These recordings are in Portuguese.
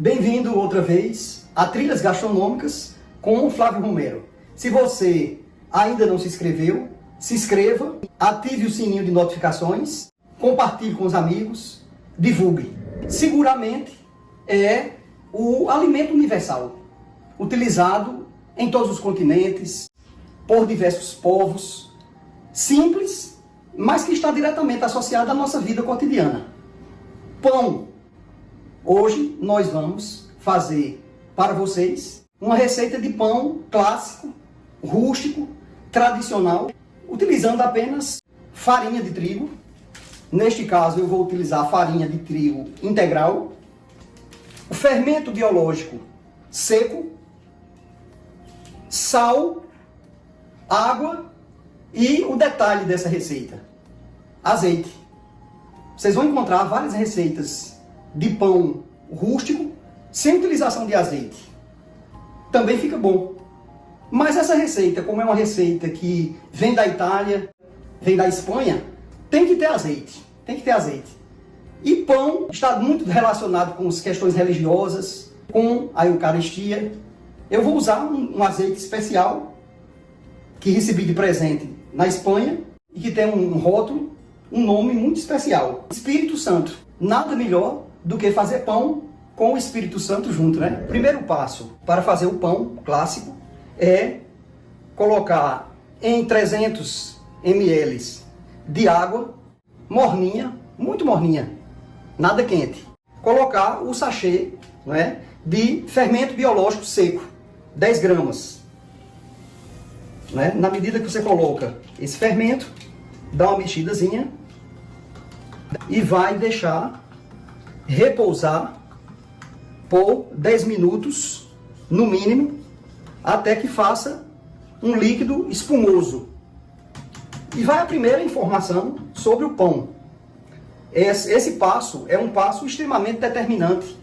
Bem-vindo outra vez a Trilhas Gastronômicas com o Flávio Romero. Se você ainda não se inscreveu, se inscreva, ative o sininho de notificações, compartilhe com os amigos, divulgue. Seguramente é o alimento universal, utilizado em todos os continentes, por diversos povos, simples, mas que está diretamente associado à nossa vida cotidiana. Pão. Hoje nós vamos fazer para vocês uma receita de pão clássico, rústico, tradicional, utilizando apenas farinha de trigo. Neste caso eu vou utilizar farinha de trigo integral, o fermento biológico seco, sal, água e o detalhe dessa receita, azeite. Vocês vão encontrar várias receitas de pão rústico sem utilização de azeite. Também fica bom. Mas essa receita, como é uma receita que vem da Itália, vem da Espanha, tem que ter azeite. Tem que ter azeite. E pão está muito relacionado com as questões religiosas, com a Eucaristia. Eu vou usar um azeite especial que recebi de presente na Espanha e que tem um rótulo, um nome muito especial. Espírito Santo. Nada melhor do que fazer pão com o Espírito Santo junto, né? Primeiro passo para fazer o pão clássico é colocar em 300 ml de água morninha, muito morninha, nada quente. Colocar o sachê, não é, de fermento biológico seco, 10 gramas. Né? Na medida que você coloca esse fermento, dá uma mexidazinha e vai deixar repousar por 10 minutos, no mínimo, até que faça um líquido espumoso. E vai a primeira informação sobre o pão. Esse passo é um passo extremamente determinante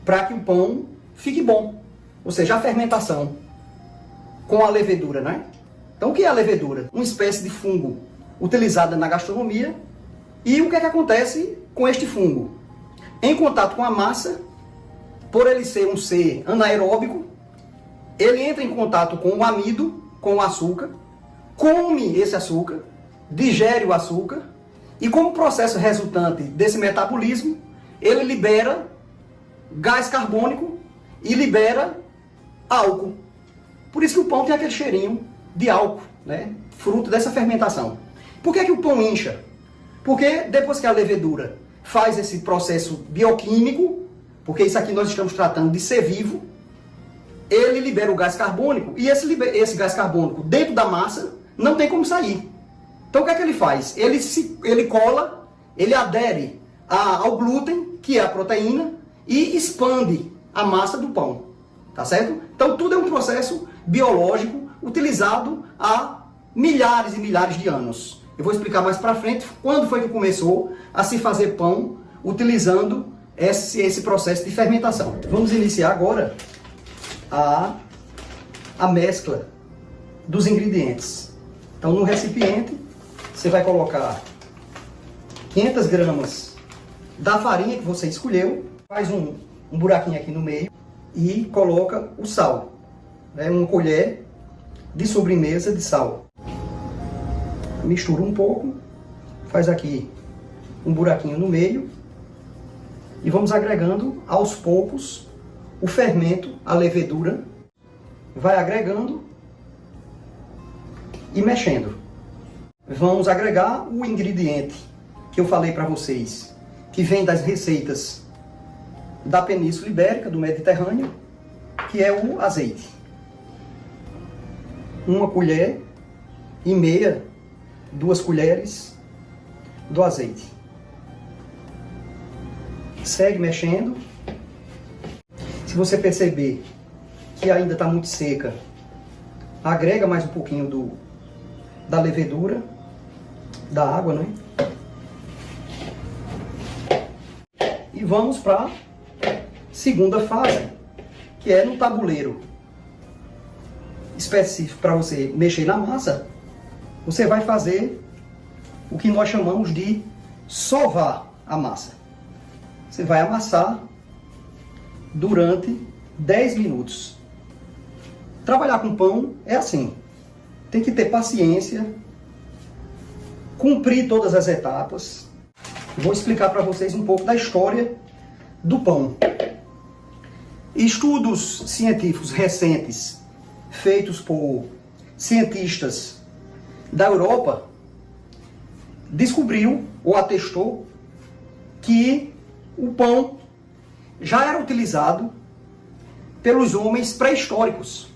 para que o pão fique bom. Ou seja, a fermentação com a levedura, né? Então, o que é a levedura? Uma espécie de fungo utilizada na gastronomia. E o que é que acontece com este fungo? Em contato com a massa, por ele ser um ser anaeróbico, ele entra em contato com o amido, com o açúcar, come esse açúcar, digere o açúcar, e como processo resultante desse metabolismo, ele libera gás carbônico e libera álcool. Por isso que o pão tem aquele cheirinho de álcool, né? Fruto dessa fermentação. Por que o pão incha? Porque depois que a levedura faz esse processo bioquímico, porque isso aqui nós estamos tratando de ser vivo, ele libera o gás carbônico, e esse gás carbônico dentro da massa não tem como sair. Então o que é que ele faz? Ele cola, ele adere ao glúten, que é a proteína, e expande a massa do pão. Tá certo? Então tudo é um processo biológico utilizado há milhares e milhares de anos. Eu vou explicar mais para frente quando foi que começou a se fazer pão utilizando esse processo de fermentação. Vamos iniciar agora a mescla dos ingredientes. Então, no recipiente, você vai colocar 500 gramas da farinha que você escolheu, faz um buraquinho aqui no meio e coloca o sal, né? Uma colher de sobremesa de sal. Mistura um pouco, faz aqui um buraquinho no meio e vamos agregando aos poucos o fermento, a levedura, vai agregando e mexendo. Vamos agregar o ingrediente que eu falei para vocês, que vem das receitas da Península Ibérica, do Mediterrâneo, que é o azeite. 1,5 colher, 2 colheres do azeite. Segue mexendo. Se você perceber que ainda está muito seca, agrega mais um pouquinho da levedura, da água, né? E vamos para a segunda fase, que é no tabuleiro específico para você mexer na massa. Você vai fazer o que nós chamamos de sovar a massa. Você vai amassar durante 10 minutos. Trabalhar com pão é assim, tem que ter paciência, cumprir todas as etapas. Vou explicar para vocês um pouco da história do pão. Estudos científicos recentes, feitos por cientistas da Europa, descobriu ou atestou que o pão já era utilizado pelos homens pré-históricos,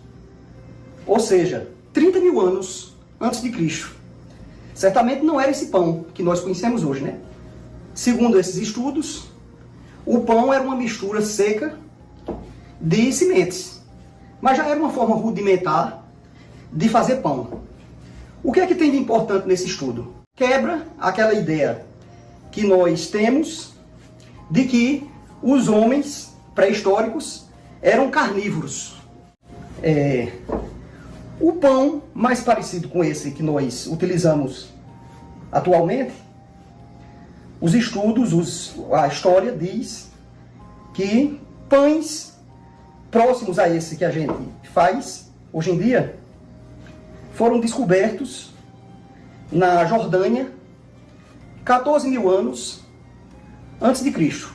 ou seja, 30 mil anos antes de Cristo. Certamente não era esse pão que nós conhecemos hoje, né? Segundo esses estudos, o pão era uma mistura seca de sementes, mas já era uma forma rudimentar de fazer pão. O que é que tem de importante nesse estudo? Quebra aquela ideia que nós temos de que os homens pré-históricos eram carnívoros. O pão mais parecido com esse que nós utilizamos atualmente, os estudos, a história diz que pães próximos a esse que a gente faz hoje em dia foram descobertos na Jordânia 14 mil anos antes de Cristo,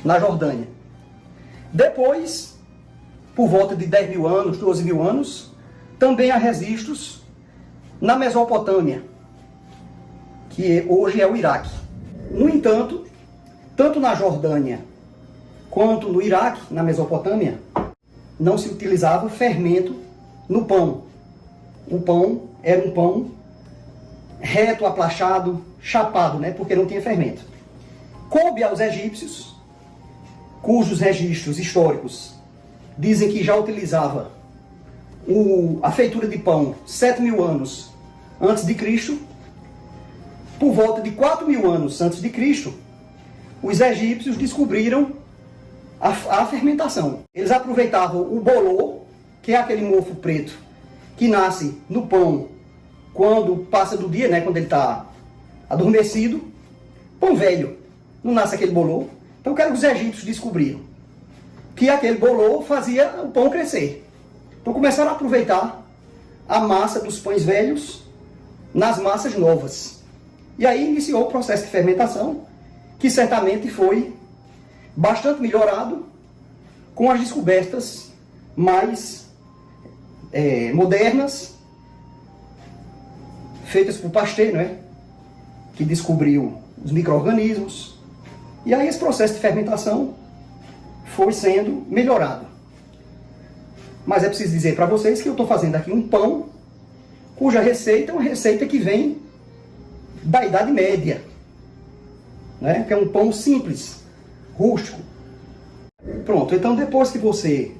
na Jordânia. Depois, por volta de 10 mil anos, 12 mil anos, também há registros na Mesopotâmia, que hoje é o Iraque. No entanto, tanto na Jordânia quanto no Iraque, na Mesopotâmia, não se utilizava fermento no pão. O pão era um pão reto, aplachado, chapado, né? Porque não tinha fermento. Coube aos egípcios, cujos registros históricos dizem que já utilizava a feitura de pão 7 mil anos antes de Cristo. Por volta de 4 mil anos antes de Cristo, os egípcios descobriram a fermentação. Eles aproveitavam o bolor, que é aquele mofo preto que nasce no pão quando passa do dia, né, quando ele está adormecido. Pão velho, não nasce aquele bolor. Então o que os egípcios descobriram? Que aquele bolor fazia o pão crescer. Então começaram a aproveitar a massa dos pães velhos nas massas novas. E aí iniciou o processo de fermentação, que certamente foi bastante melhorado com as descobertas mais modernas, feitas por Pasteur, né? Que descobriu os micro-organismos. E aí esse processo de fermentação foi sendo melhorado. Mas é preciso dizer para vocês que eu estou fazendo aqui um pão cuja receita é uma receita que vem da Idade Média, né? Que é um pão simples, rústico. Pronto, então depois que você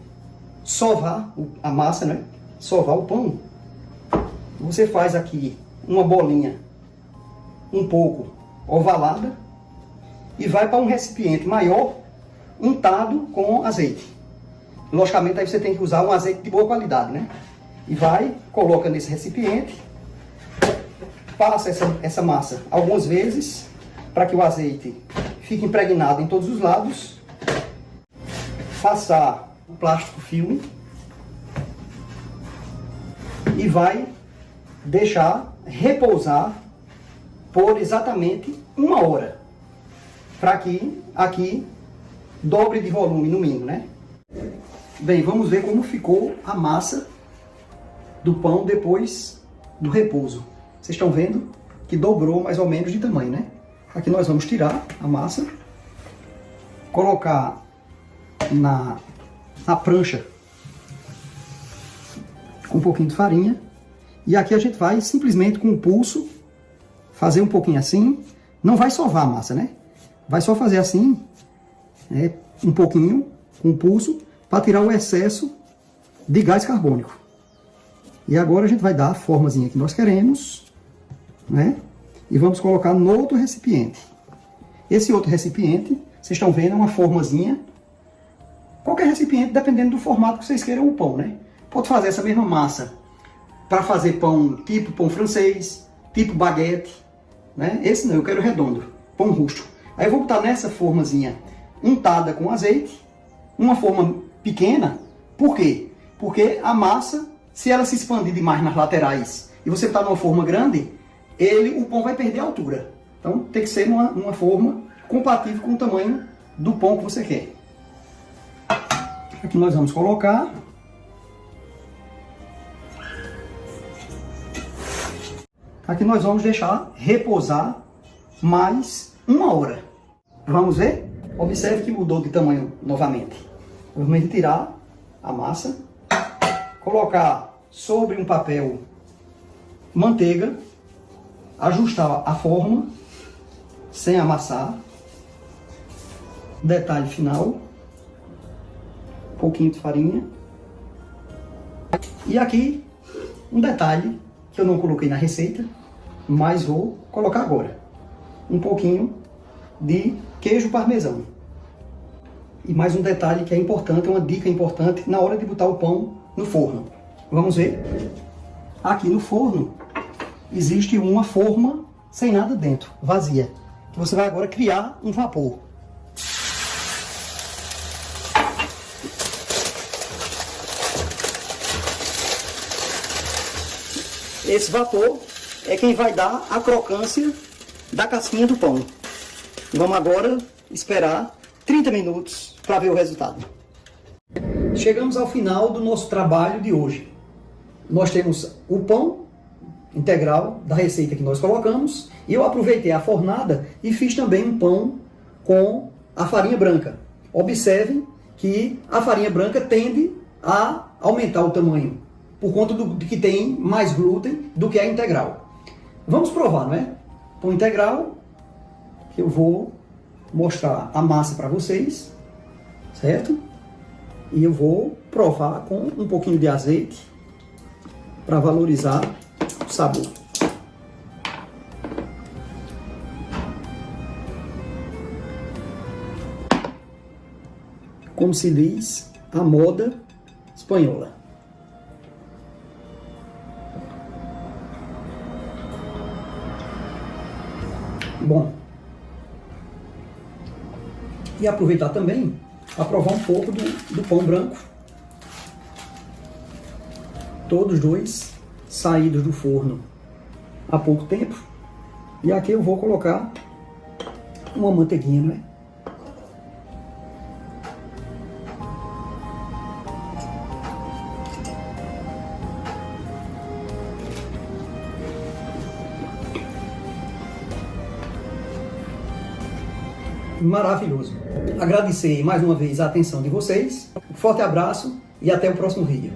sovar a massa, né? Sovar o pão, você faz aqui uma bolinha um pouco ovalada e vai para um recipiente maior untado com azeite. Logicamente aí você tem que usar um azeite de boa qualidade, né? E vai, coloca nesse recipiente, passa essa massa algumas vezes para que o azeite fique impregnado em todos os lados. Passar o plástico filme e vai deixar repousar por exatamente 1 hora, para que aqui dobre de volume no mínimo, né? Bem, vamos ver como ficou a massa do pão depois do repouso. Vocês estão vendo que dobrou mais ou menos de tamanho, né? Aqui nós vamos tirar a massa, colocar na prancha com um pouquinho de farinha. E aqui a gente vai simplesmente com o pulso fazer um pouquinho assim. Não vai sovar a massa, né? Vai só fazer assim, um pouquinho com o pulso, para tirar o excesso de gás carbônico. E agora a gente vai dar a formazinha que nós queremos, né? E vamos colocar no outro recipiente. Esse outro recipiente, vocês estão vendo, é uma formazinha. Qualquer recipiente, dependendo do formato que vocês queiram o pão, né? Pode fazer essa mesma massa para fazer pão tipo pão francês, tipo baguete, né? Esse não, eu quero redondo, pão rústico. Aí eu vou botar nessa formazinha untada com azeite uma forma pequena. Por quê? Porque a massa, se ela se expandir demais nas laterais e você botar numa forma grande, o pão vai perder a altura. Então tem que ser numa forma compatível com o tamanho do pão que você quer. Aqui nós vamos colocar. Aqui nós vamos deixar repousar mais 1 hora. Vamos ver? Observe que mudou de tamanho novamente. Vamos retirar a massa, colocar sobre um papel manteiga, ajustar a forma sem amassar. Detalhe final, um pouquinho de farinha. E aqui um detalhe que eu não coloquei na receita, mas vou colocar agora. Um pouquinho de queijo parmesão. E mais um detalhe que é importante, uma dica importante na hora de botar o pão no forno. Vamos ver? Aqui no forno existe uma forma sem nada dentro, vazia. Você vai agora criar um vapor. Esse vapor é quem vai dar a crocância da casquinha do pão. Vamos agora esperar 30 minutos para ver o resultado. Chegamos ao final do nosso trabalho de hoje. Nós temos o pão integral da receita que nós colocamos, e eu aproveitei a fornada e fiz também um pão com a farinha branca. Observem que a farinha branca tende a aumentar o tamanho, por conta de que tem mais glúten do que a integral. Vamos provar, não é? Pão integral, eu vou mostrar a massa para vocês, certo? E eu vou provar com um pouquinho de azeite para valorizar o sabor. Como se diz, a moda espanhola. Bom, e aproveitar também para provar um pouco do pão branco. Todos dois saídos do forno há pouco tempo. E aqui eu vou colocar uma manteiguinha, não é? Maravilhoso. Agradecer mais uma vez a atenção de vocês. Um forte abraço e até o próximo vídeo.